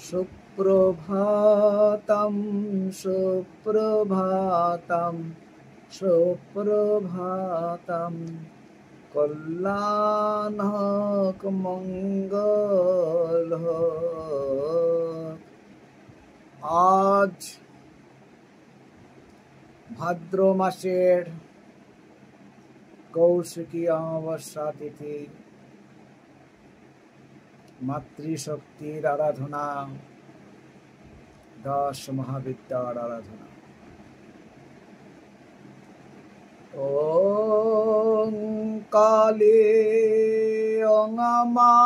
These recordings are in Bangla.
সুপ্রভাতম সুপ্রভাতম সুপ্রভাতম কল্যাণ হোক মঙ্গল হোক। আজ ভাদ্র মাসের কৌশিকী অমাবস্যা তিথি, মাতৃশক্তির আরাধনা, দশ মহাবিদ্যার আরাধনা। ওং কালে ওং মা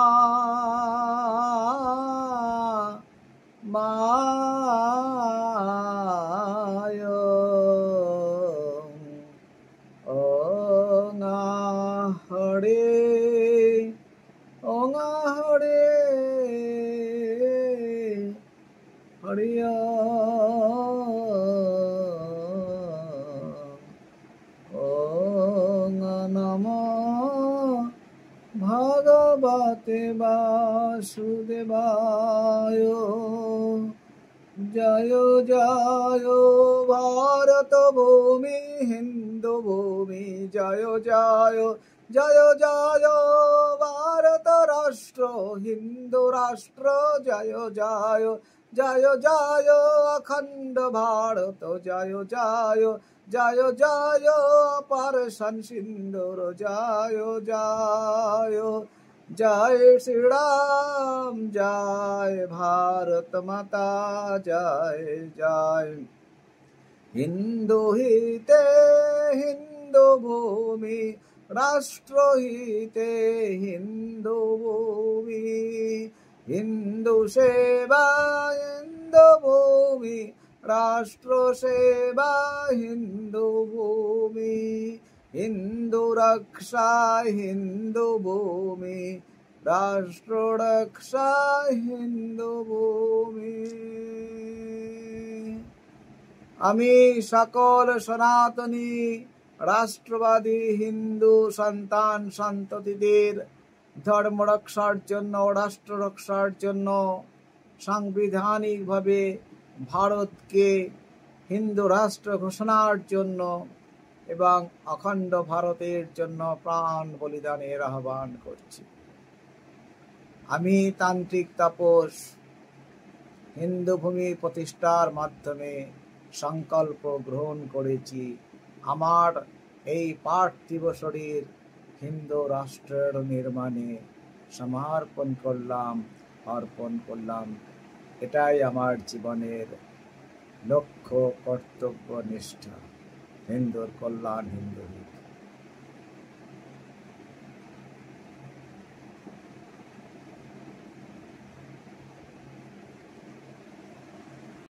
মায় ওং হরে ওং হরে হরিয়া ওং নমঃ ভগবতে বাসুদেবায়। জয় জয় ভারত ভূমি হিন্দু ভূমি, জয় জয় জয় জয় ভারত রাষ্ট্র হিন্দু রাষ্ট্র, জয় জয় জয় জয় অখণ্ড ভারত, জয় জয় জয় জয় অপারেশন সিন্দুর, জয় জয় জয় শ্রীরাম, জয় ভারত মাতা, জয় জয়। হিন্দু হিতে হিন্দু ভূমি, রাষ্ট্র হিতে হিন্দু ভূমি, হিন্দু সেবা হিন্দু ভূমি, রাষ্ট্র সেবা হিন্দু ভূমি, হিন্দু রক্ষা হিন্দু ভূমি, রাষ্ট্র রক্ষা হিন্দু ভূমি। আমি সকল সনাতনী রাষ্ট্রবাদী হিন্দু সন্তান সন্ততিদের ধর্ম রক্ষার জন্য, রাষ্ট্র রক্ষার জন্য, সাংবিধানিকভাবে ভারতকে হিন্দু রাষ্ট্র ঘোষণার জন্য এবং অখণ্ড ভারতের জন্য প্রাণ বলিদানের আহ্বান করছি। আমি তান্ত্রিক তাপস হিন্দু ভূমি প্রতিষ্ঠার মাধ্যমে সংকল্প গ্রহণ করেছি, আমার এই পার্থিব শরীর হিন্দু রাষ্ট্রের নির্মাণে সমর্পণ করলাম, অর্পণ করলাম। এটাই আমার জীবনের লক্ষ্য, কর্তব্য, নিষ্ঠা। হিন্দুর কল্যাণ, হিন্দু